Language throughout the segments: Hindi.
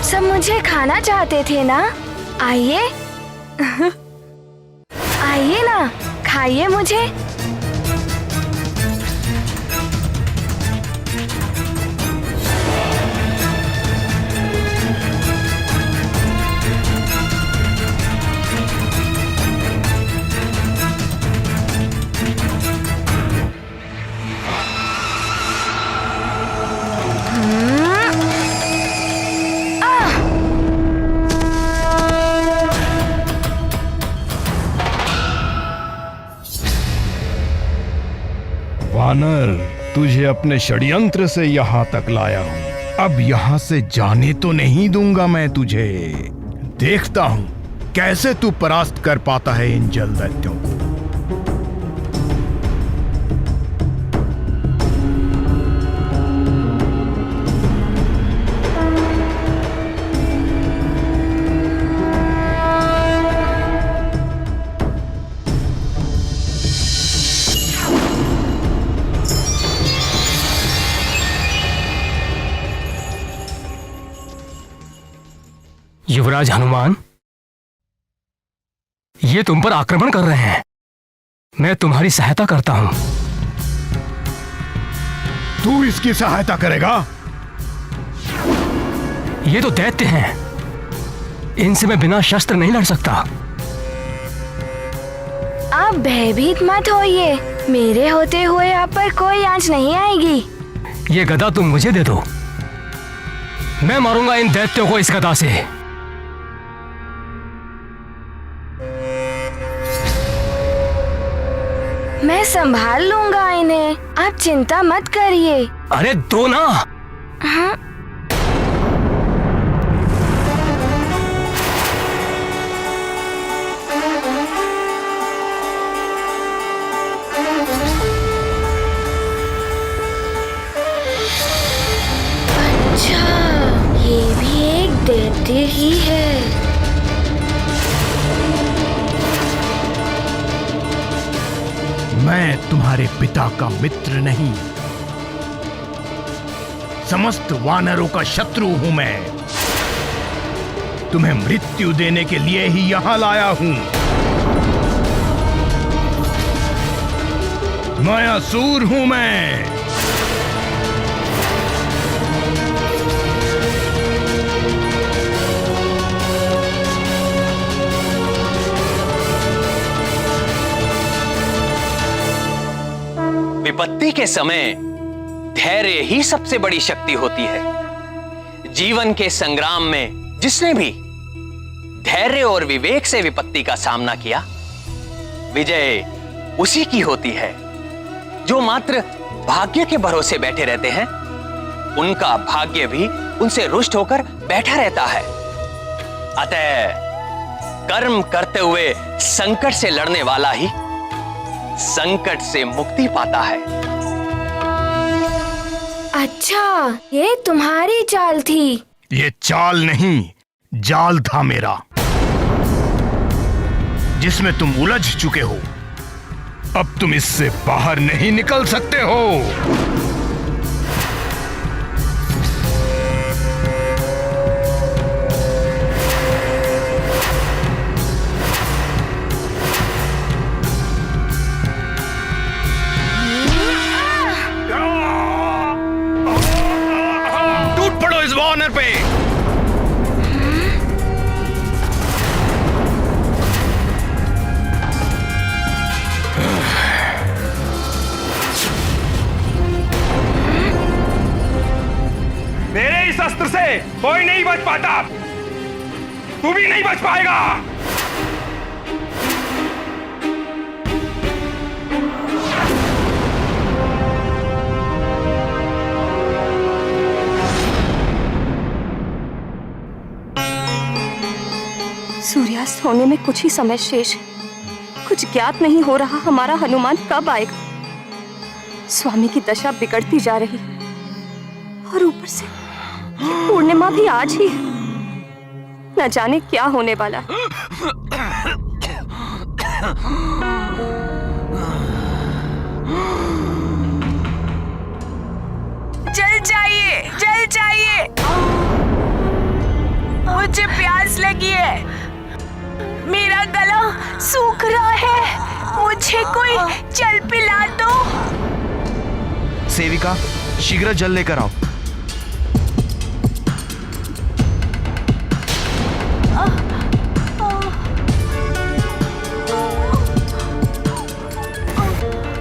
सब मुझे खाना चाहते थे ना? आइए आइए ना, खाइए मुझे। वानर, तुझे अपने षड्यंत्र से यहाँ तक लाया हूँ। अब यहाँ से जाने तो नहीं दूंगा मैं तुझे। देखता हूँ कैसे तू परास्त कर पाता है इन जल दैत्यों को। युवराज हनुमान, ये तुम पर आक्रमण कर रहे हैं। मैं तुम्हारी सहायता करता हूं। तू इसकी सहायता करेगा? ये तो दैत्य हैं। इनसे मैं बिना शस्त्र नहीं लड़ सकता। आप भयभीत मत होइए। मेरे होते हुए आप पर कोई आंच नहीं आएगी। ये गदा तुम मुझे दे दो। मैं मारूंगा इन दैत्यों को इस गदा से। मैं संभाल लूंगा इन्हें, आप चिंता मत करिए। अरे दो ना। हाँ? अच्छा, ये भी एक दैत्य ही है। मैं तुम्हारे पिता का मित्र नहीं, समस्त वानरों का शत्रु हूं मैं। तुम्हें मृत्यु देने के लिए ही यहां लाया हूं। मैं असुर हूं मैं। विपत्ति के समय धैर्य ही सबसे बड़ी शक्ति होती है। जीवन के संग्राम में जिसने भी धैर्य और विवेक से विपत्ति का सामना किया, विजय उसी की होती है। जो मात्र भाग्य के भरोसे बैठे रहते हैं, उनका भाग्य भी उनसे रुष्ट होकर बैठा रहता है। अतः कर्म करते हुए संकट से लड़ने वाला ही संकट से मुक्ति पाता है। अच्छा, ये तुम्हारी चाल थी। ये चाल नहीं, जाल था मेरा, जिसमें तुम उलझ चुके हो। अब तुम इससे बाहर नहीं निकल सकते हो। टूट पड़ो इस वानर पे। मेरे इस अस्त्र से कोई नहीं बच पाता। तू भी नहीं बच पाएगा। सूर्यास्त होने में कुछ ही समय शेष है। कुछ ज्ञात नहीं हो रहा हमारा हनुमान कब आएगा। स्वामी की दशा बिगड़ती जा रही है और ऊपर से पूर्णिमा भी आज ही है। न जाने क्या होने वाला है। जल चाहिए, जल चाहिए। जल पिला दो। सेविका, शीघ्र जल लेकर आओ।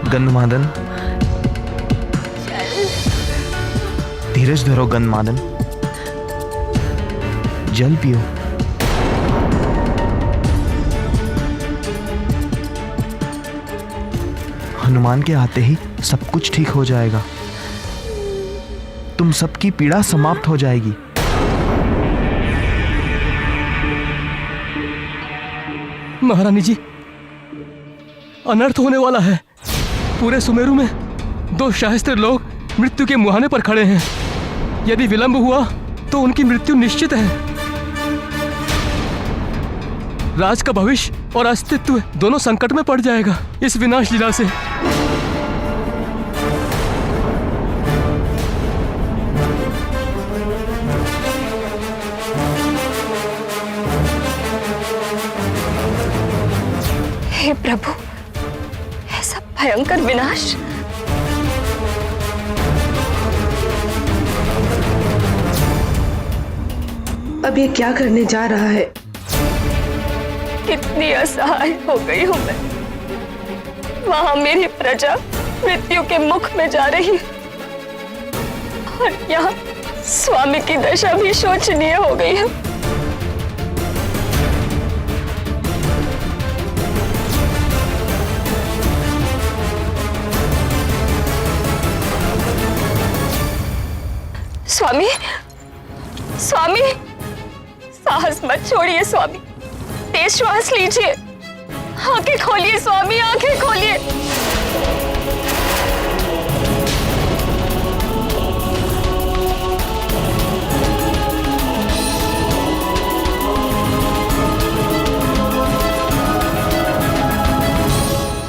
गंधमादन, धीरज धरो गंधमादन, जल पियो। हनुमान के आते ही सब कुछ ठीक हो जाएगा। तुम सबकी पीड़ा समाप्त हो जाएगी। महारानी जी, अनर्थ होने वाला है। पूरे सुमेरु में 2 शास्त्र लोग मृत्यु के मुहाने पर खड़े हैं। यदि विलंब हुआ तो उनकी मृत्यु निश्चित है। राज का भविष्य और अस्तित्व दोनों संकट में पड़ जाएगा इस विनाश लीला से। हे प्रभु, ऐसा भयंकर विनाश। अब ये क्या करने जा रहा है? कितनी असहाय हो गई हूं मैं। वहां मेरी प्रजा मृत्यु के मुख में जा रही है और यहाँ स्वामी की दशा भी शोचनीय हो गई है। स्वामी, स्वामी, साहस मत छोड़िए स्वामी। तेज श्वास लीजिए। आंखें खोलिए स्वामी, आंखें खोलिए।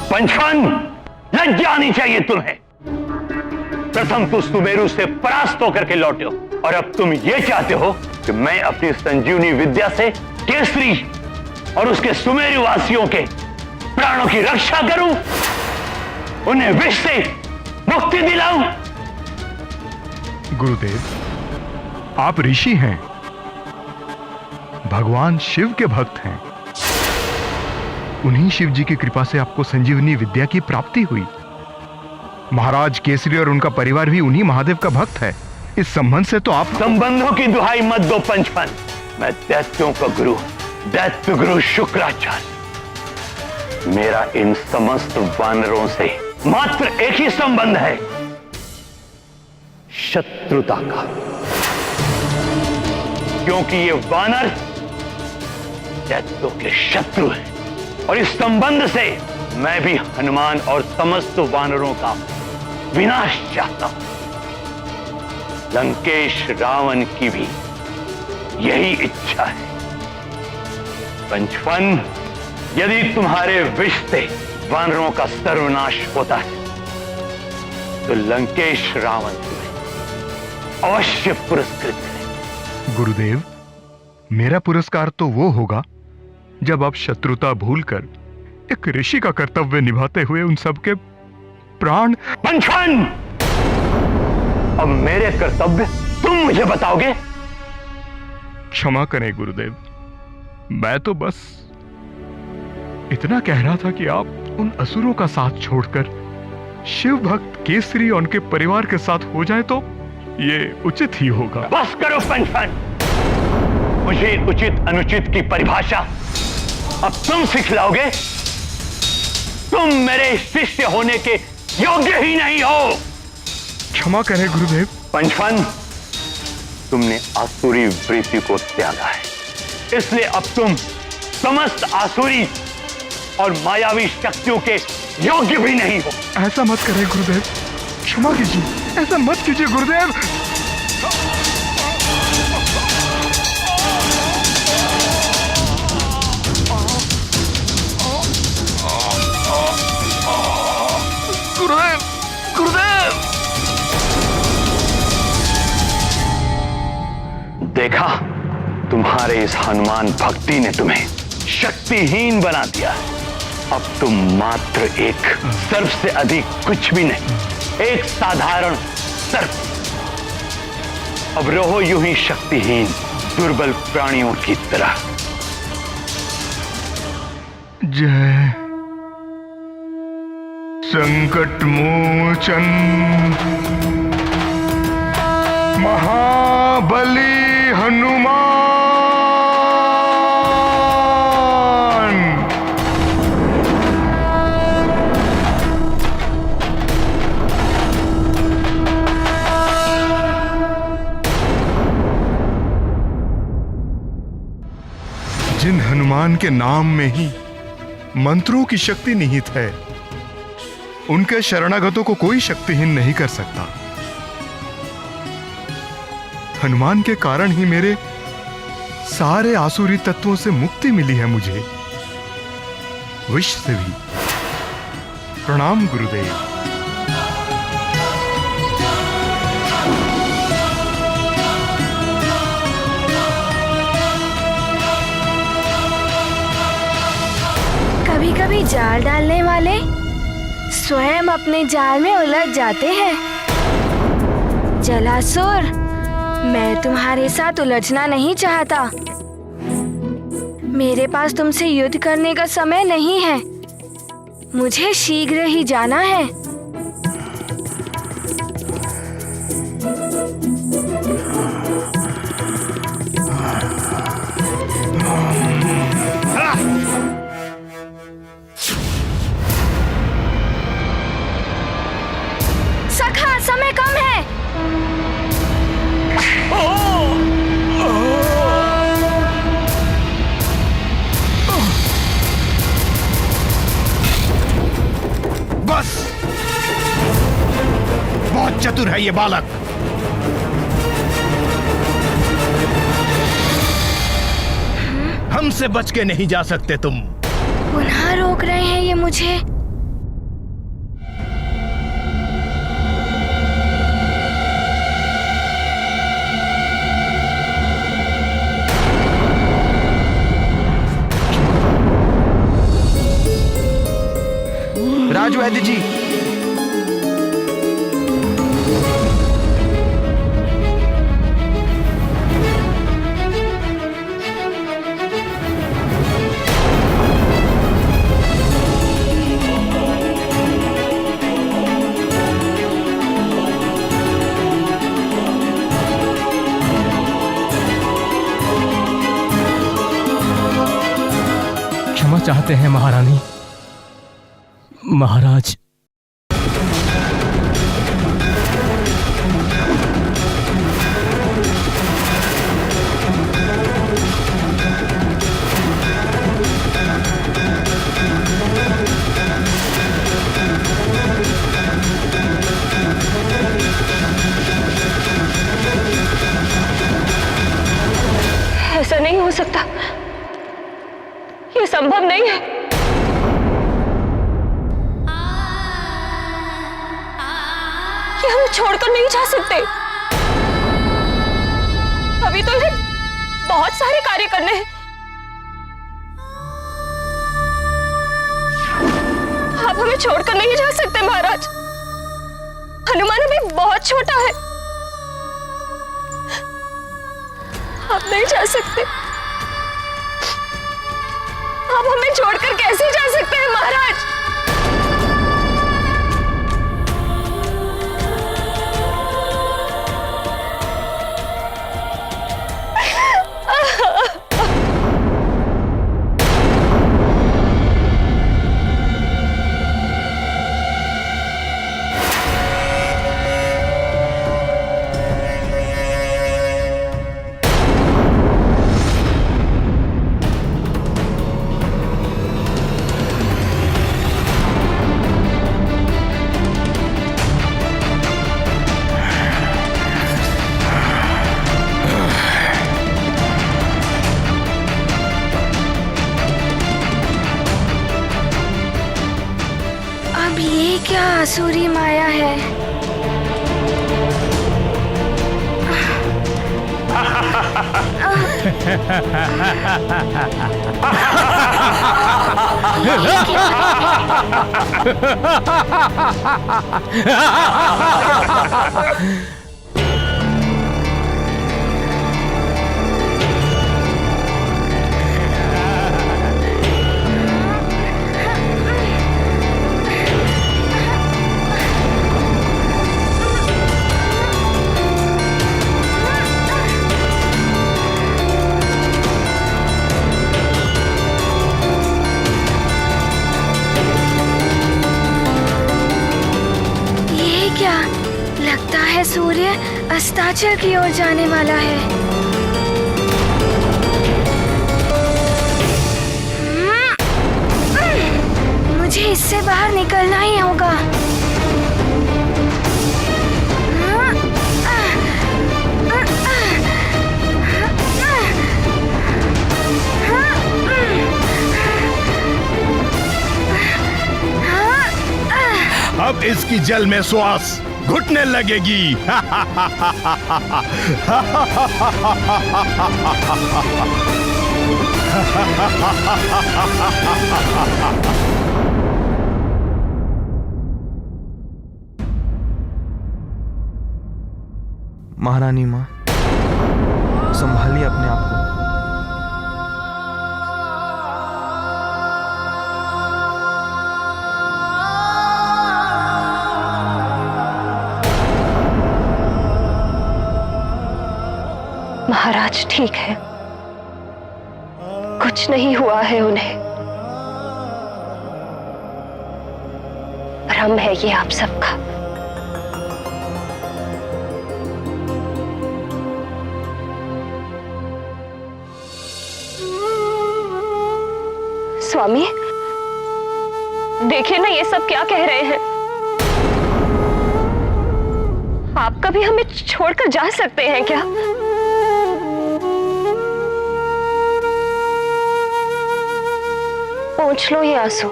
पंचफन, लज्जा आनी चाहिए तुम्हें। प्रथम तुम सुमेरु से परास्त होकर के लौटे हो और अब तुम ये चाहते हो कि मैं अपनी संजीवनी विद्या से केसरी और उसके सुमेरु वासियों के प्राणों की रक्षा करूं, उन्हें विष से मुक्ति दिलाऊं। गुरुदेव, आप ऋषि हैं, भगवान शिव के भक्त हैं। उन्हीं शिव जी की कृपा से आपको संजीवनी विद्या की प्राप्ति हुई। महाराज केसरी और उनका परिवार भी उन्हीं महादेव का भक्त है। इस संबंध से तो आप संबंधों की दुहाई मत दो पंचफन। मैं दैत्यों का गुरु, दैत्य गुरु शुक्राचार्य। मेरा इन समस्त वानरों से मात्र एक ही संबंध है, शत्रुता का। क्योंकि ये वानर दैत्यों के शत्रु हैं और इस संबंध से मैं भी हनुमान और समस्त वानरों का विनाश चाहता हूं। लंकेश रावण की भी यही इच्छा है। पंचफन, यदि तुम्हारे विष से वानरों का सर्वनाश होता है तो लंकेश रावण तुम्हें अवश्य पुरस्कृत करें। गुरुदेव, मेरा पुरस्कार तो वो होगा जब आप शत्रुता भूलकर एक ऋषि का कर्तव्य निभाते हुए उन सबके प्राण। पंचफन, अब मेरे कर्तव्य तुम मुझे बताओगे? क्षमा करें गुरुदेव, मैं तो बस इतना कह रहा था कि आप उन असुरों का साथ छोड़कर शिव भक्त केसरी और उनके परिवार के साथ हो जाए तो ये उचित ही होगा। बस करो पंचफन, मुझे उचित अनुचित की परिभाषा अब तुम सिखलाओगे। तुम मेरे शिष्य होने के योग्य ही नहीं हो। क्षमा करें गुरुदेव। पंचफन, तुमने आसुरी वृत्ति को त्यागा है, इसलिए अब तुम समस्त आसुरी और मायावी शक्तियों के योग्य भी नहीं हो। ऐसा मत करें गुरुदेव, क्षमा कीजिए, ऐसा मत कीजिए गुरुदेव। गुरुदेव, गुरुदेव! देखा, तुम्हारे इस हनुमान भक्ति ने तुम्हें शक्तिहीन बना दिया है। अब तुम मात्र एक सर्प से अधिक कुछ भी नहीं, एक साधारण सर्प। अब रहो यूं ही शक्तिहीन दुर्बल प्राणियों की तरह। जय संकट मोचन महाबली हनुमान। जिन हनुमान के नाम में ही मंत्रों की शक्ति निहित है, उनके शरणागतों को कोई शक्तिहीन नहीं कर सकता। हनुमान के कारण ही मेरे सारे आसुरी तत्वों से मुक्ति मिली है मुझे। विष से भी प्रणाम गुरुदेव। कभी कभी जाल डालने वाले स्वयं अपने जाल में उलझ जाते हैं। जलासुर, मैं तुम्हारे साथ उलझना नहीं चाहता। मेरे पास तुमसे युद्ध करने का समय नहीं है। मुझे शीघ्र ही जाना है। सखा, समय कम है। बस, बहुत चतुर है ये बालक। हमसे बच के नहीं जा सकते तुम। पुनः रोक रहे हैं ये मुझे। राजू वैद्य जी, क्षमा चाहते हैं महारानी। महाराज, ऐसा नहीं हो सकता, ये संभव नहीं है। ये हम छोड़कर नहीं जा सकते। अभी तो इन्हें बहुत सारे कार्य करने हैं। आप हमें छोड़कर नहीं जा सकते महाराज। हनुमान अभी बहुत छोटा है। आप नहीं जा सकते। आप हमें छोड़कर कैसे जा सकते हैं महाराज? क्या आसुरी माया है। ये क्या लगता है? सूर्य अस्ताचल की ओर जाने वाला है। मुझे इससे बाहर निकलना ही होगा। अब इसकी जल में श्वास घुटने लगेगी। महारानी माँ, संभालिए अपने आप को। महाराज ठीक है, कुछ नहीं हुआ है उन्हें। भ्रम है ये आप सबका। स्वामी, देखिए ना ये सब क्या कह रहे हैं। आप कभी हमें छोड़कर जा सकते हैं क्या? पोंछ लो ये आंसू।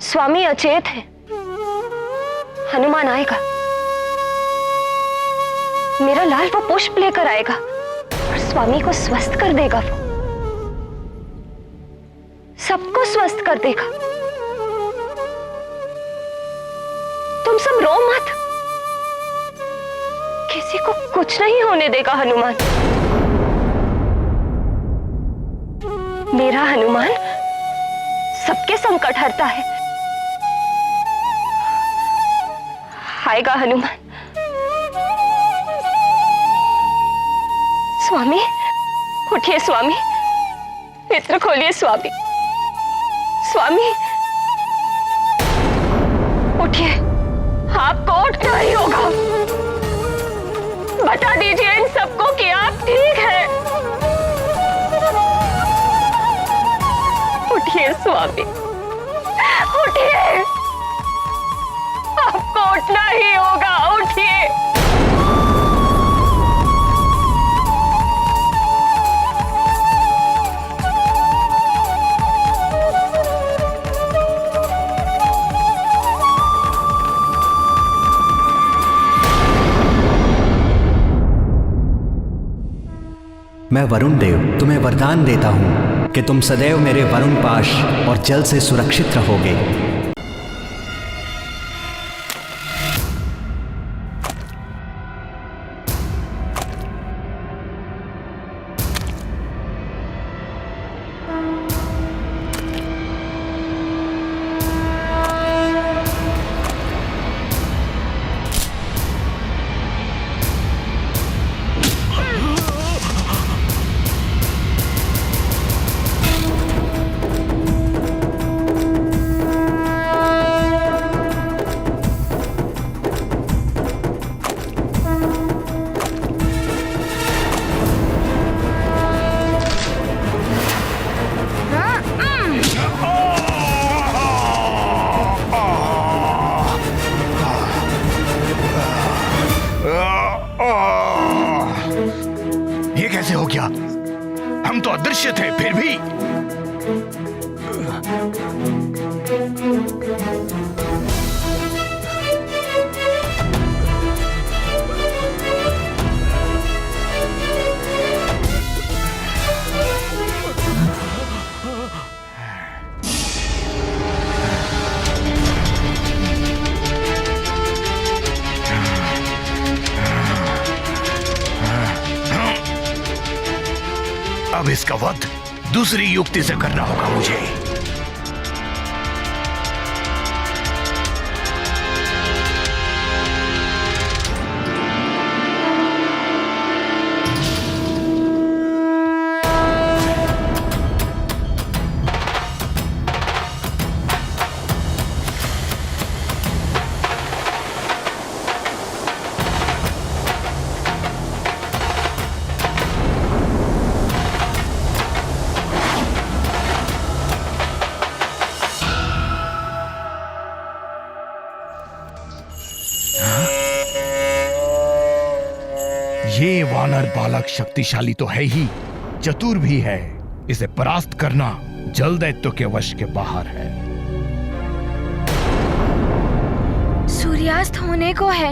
स्वामी अचेत है, हनुमान आएगा, मेरा लाल वो पुष्प लेकर आएगा और स्वामी को स्वस्थ कर देगा। वो सबको स्वस्थ कर देगा। तुम सब रो मत, किसी को कुछ नहीं होने देगा हनुमान। मेरा हनुमान सबके संकट हरता है। आएगा हनुमान। स्वामी उठिए, स्वामी नेत्र खोलिए। स्वामी, स्वामी उठिए, आपको उठना ही होगा। बता दीजिए इन सबको कि आप ठीक हैं। उठिए स्वामी, उठिए, आपको उठना ही होगा। उठिए। मैं वरुण देव तुम्हें वरदान देता हूं कि तुम सदैव मेरे वरुण पाश और जल से सुरक्षित रहोगे। ये कैसे हो गया? हम तो अदृश्य थे, फिर भी। अब इसका वध दूसरी युक्ति से करना होगा मुझे। ये वानर बालक शक्तिशाली तो है ही, चतुर भी है। इसे परास्त करना जल दैत्य के वश के बाहर है। सूर्यास्त होने को है,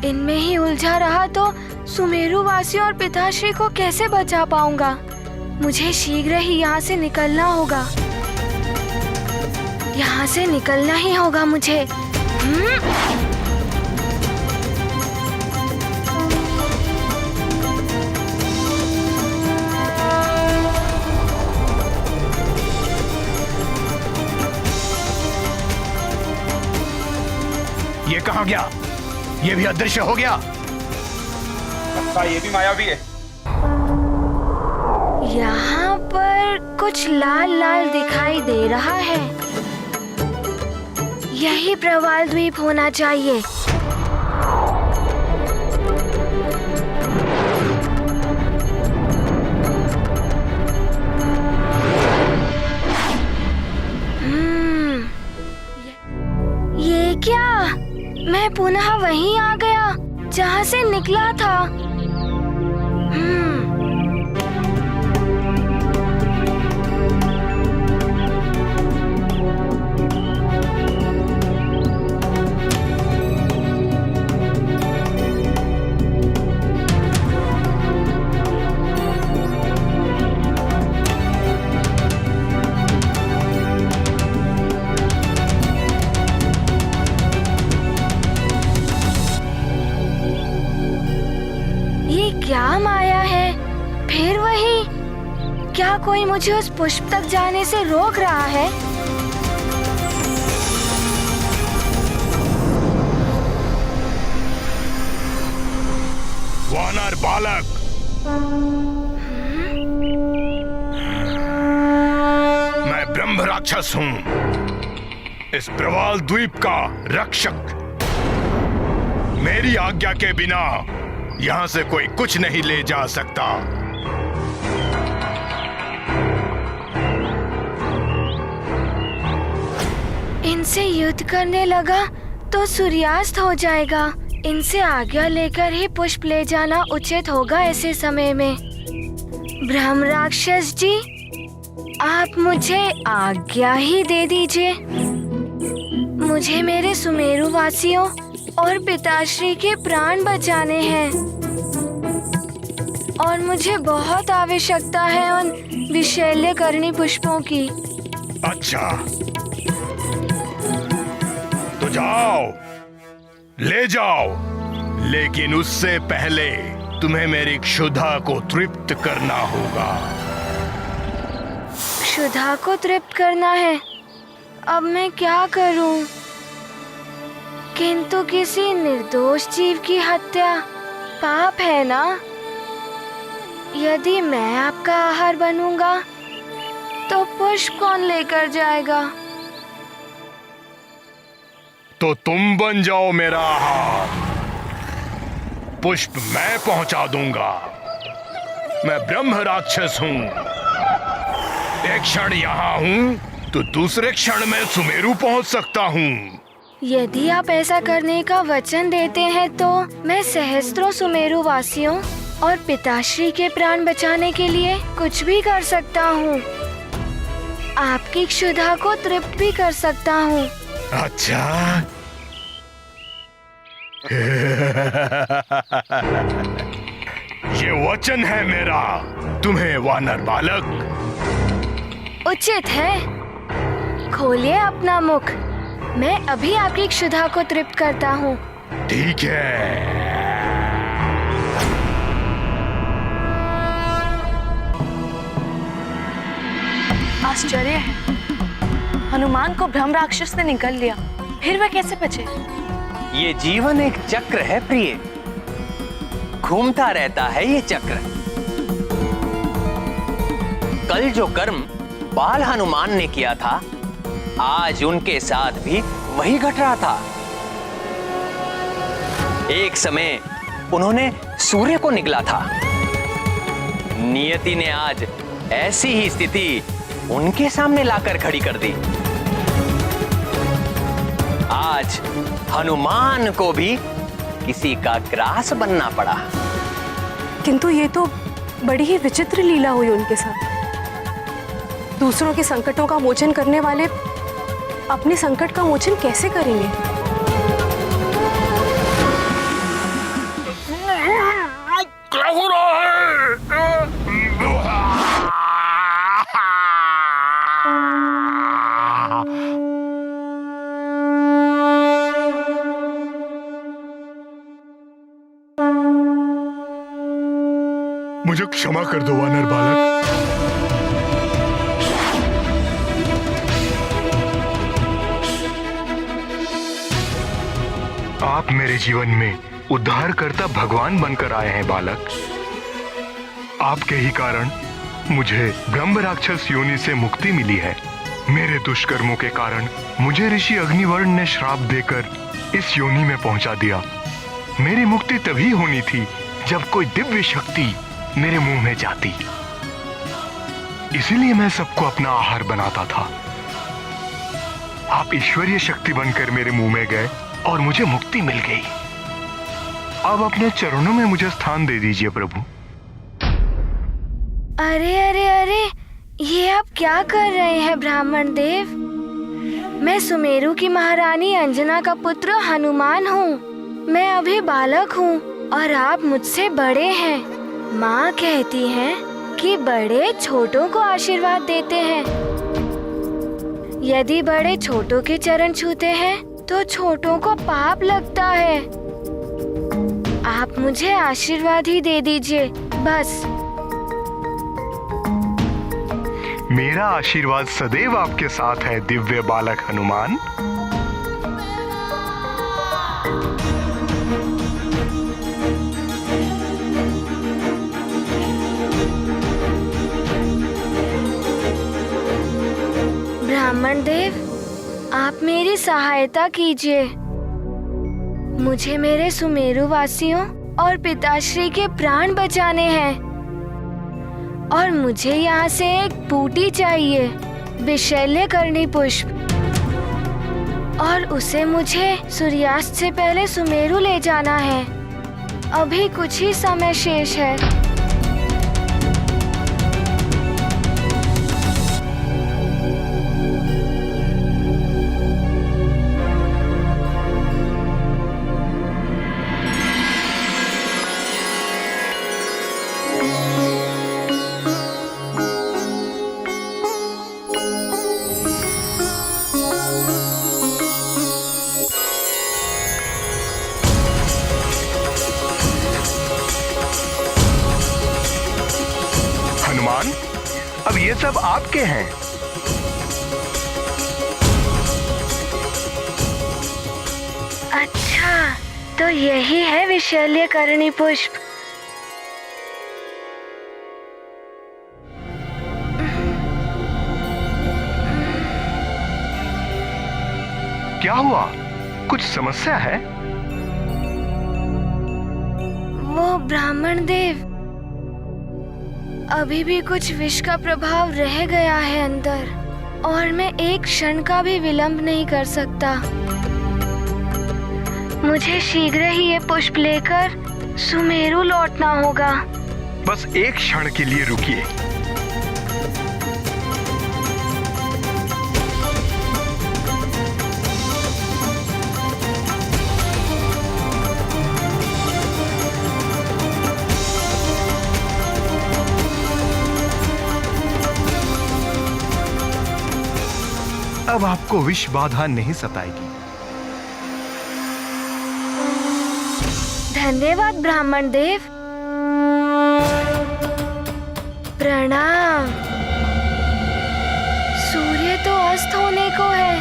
इनमें ही उलझा रहा तो सुमेरु वासियों और पिताश्री को कैसे बचा पाऊंगा। मुझे शीघ्र ही यहाँ से निकलना होगा, यहाँ से निकलना ही होगा मुझे। ये कहाँ गया? ये भी अदृश्य हो गया। लगता ये भी मायावी है। यहाँ पर कुछ लाल लाल दिखाई दे रहा है, यही प्रवाल द्वीप होना चाहिए। ये क्या? मैं पुनः वहीं आ गया जहाँ से निकला था। क्या माया है? फिर वही? क्या कोई मुझे उस पुष्प तक जाने से रोक रहा है? वानर बालक, मैं ब्रह्म राक्षस हूँ, इस प्रवाल द्वीप का रक्षक। मेरी आज्ञा के बिना यहां से कोई कुछ नहीं ले जा सकता। इनसे युद्ध करने लगा तो सूर्यास्त हो जाएगा। इनसे आज्ञा लेकर ही पुष्प ले जाना उचित होगा ऐसे समय में। ब्रह्म राक्षस जी, आप मुझे आज्ञा ही दे दीजिए। मुझे मेरे सुमेरु वासियों और पिताश्री के प्राण बचाने हैं और मुझे बहुत आवश्यकता है उन विशैल्यकर्णी पुष्पों की। अच्छा, तो जाओ, ले जाओ, लेकिन उससे पहले तुम्हें मेरी क्षुधा को तृप्त करना होगा। क्षुधा को तृप्त करना है? अब मैं क्या करूं? किंतु किसी निर्दोष जीव की हत्या पाप है ना? यदि मैं आपका आहार बनूंगा तो पुष्प कौन लेकर जाएगा? तो तुम बन जाओ मेरा आहार। पुष्प मैं पहुंचा दूंगा। मैं ब्रह्म राक्षस हूं। एक क्षण यहां हूं तो दूसरे क्षण में सुमेरु पहुंच सकता हूं। यदि आप ऐसा करने का वचन देते हैं तो मैं सहस्त्रों सुमेरु वासियों और पिताश्री के प्राण बचाने के लिए कुछ भी कर सकता हूँ। आपकी क्षुधा को तृप्त भी कर सकता हूँ। अच्छा, ये वचन है मेरा तुम्हें, वानर बालक। उचित है, खोलिए अपना मुख। मैं अभी आपकी क्षुधा को तृप्त करता हूँ। ठीक है। आश्चर्य है, हनुमान को ब्रह्म राक्षस ने निगल लिया, फिर वह कैसे बचे? ये जीवन एक चक्र है प्रिय, घूमता रहता है ये चक्र। कल जो कर्म बाल हनुमान ने किया था, आज उनके साथ भी वही घट रहा था। एक समय उन्होंने सूर्य को निगला था। नियति ने आज ऐसी ही स्थिति उनके सामने लाकर खड़ी कर दी। आज हनुमान को भी किसी का ग्रास बनना पड़ा। किंतु ये तो बड़ी ही विचित्र लीला हुई उनके साथ। दूसरों के संकटों का मोचन करने वाले अपने संकट का मोचन कैसे करेंगे? क्या हो रहा है? मुझे क्षमा कर दो वानर बालक। आप मेरे जीवन में उद्धारकर्ता भगवान बनकर आए हैं बालक। आपके ही कारण मुझे ब्रह्म राक्षस योनि से मुक्ति मिली है। मेरे दुष्कर्मों के कारण मुझे ऋषि अग्निवर्ण ने श्राप देकर इस योनि में पहुंचा दिया। मेरी मुक्ति तभी होनी थी जब कोई दिव्य शक्ति मेरे मुंह में जाती। इसीलिए मैं सबको अपना आहार बनाता था। आप ईश्वरीय शक्ति बनकर मेरे मुंह में गए और मुझे मुक्ति मिल गई। अब अपने चरणों में मुझे स्थान दे दीजिए प्रभु। अरे अरे अरे, ये आप क्या कर रहे हैं ब्राह्मण देव? मैं सुमेरु की महारानी अंजना का पुत्र हनुमान हूँ। मैं अभी बालक हूँ और आप मुझसे बड़े हैं। माँ कहती हैं कि बड़े छोटों को आशीर्वाद देते हैं। यदि बड़े छोटों के चरण छूते हैं तो छोटों को पाप लगता है। आप मुझे आशीर्वाद ही दे दीजिए बस। मेरा आशीर्वाद सदैव आपके साथ है दिव्य बालक हनुमान। ब्राह्मण देव, आप मेरी सहायता कीजिए। मुझे मेरे सुमेरु वासियों और पिताश्री के प्राण बचाने हैं और मुझे यहाँ से एक बूटी चाहिए, विशल्यकर्णी पुष्प, और उसे मुझे सूर्यास्त से पहले सुमेरु ले जाना है। अभी कुछ ही समय शेष है। अब ये सब आपके हैं। अच्छा, तो यही है विशल्यकर्णी पुष्प। क्या हुआ? कुछ समस्या है? वो ब्राह्मण देव, अभी भी कुछ विष का प्रभाव रह गया है अंदर और मैं एक क्षण का भी विलंब नहीं कर सकता। मुझे शीघ्र ही ये पुष्प लेकर सुमेरु लौटना होगा। बस एक क्षण के लिए रुकिए। अब आपको विष बाधा नहीं सताएगी। धन्यवाद ब्राह्मण देव। प्रणाम। सूर्यास्त होने को है।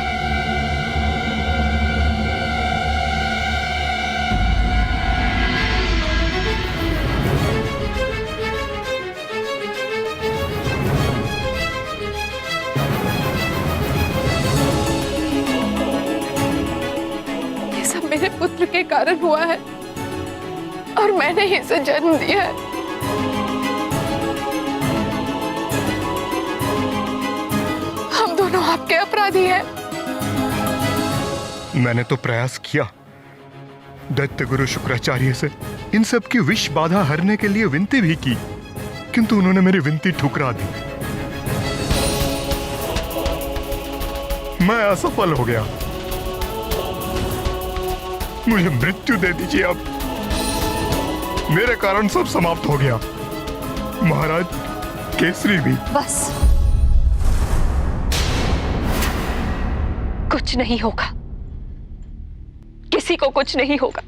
ये सब मेरे पुत्र के कारण हुआ है और मैंने ही इसे जन्म दिया है। हम दोनों आपके अपराधी हैं। मैंने तो प्रयास किया दैत्य गुरु शुक्राचार्य से इन सब की विष बाधा हरने के लिए विनती भी की, किंतु उन्होंने मेरी विनती ठुकरा दी। मैं असफल हो गया। मुझे मृत्यु दे दीजिए अब। मेरे कारण सब समाप्त हो गया, महाराज केसरी भी। बस, कुछ नहीं होगा, किसी को कुछ नहीं होगा।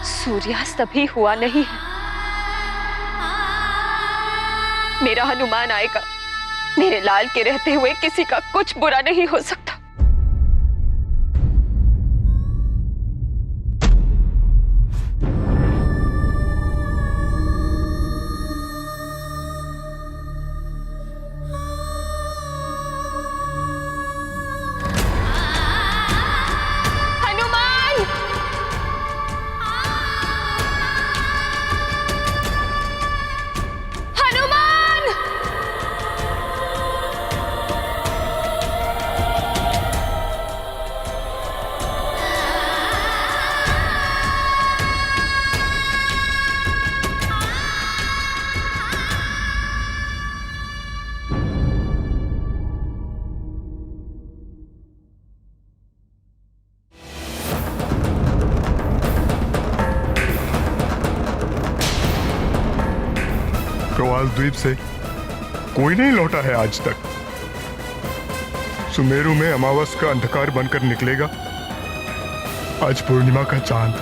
सूर्यास्त अभी हुआ नहीं है। मेरा हनुमान आएगा। मेरे लाल के रहते हुए किसी का कुछ बुरा नहीं हो सकता। प्रवाल द्वीप से कोई नहीं लौटा है आज तक। सुमेरु में अमावस का अंधकार बनकर निकलेगा आज पूर्णिमा का चांद।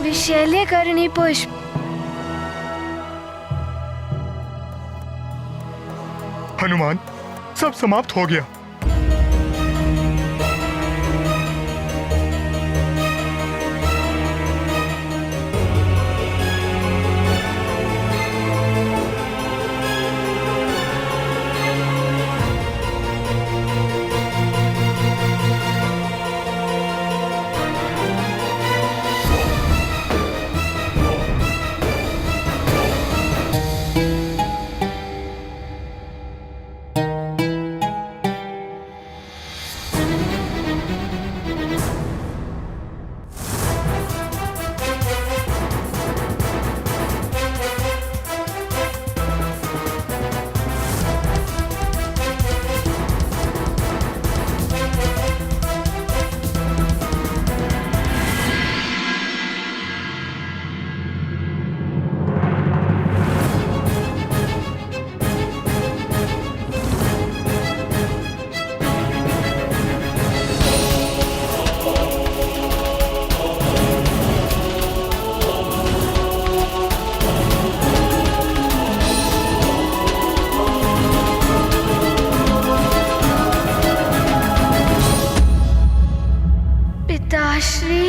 विशैल्यकर्णी पुष्प। हनुमान, सब समाप्त हो गया। पिताश्री।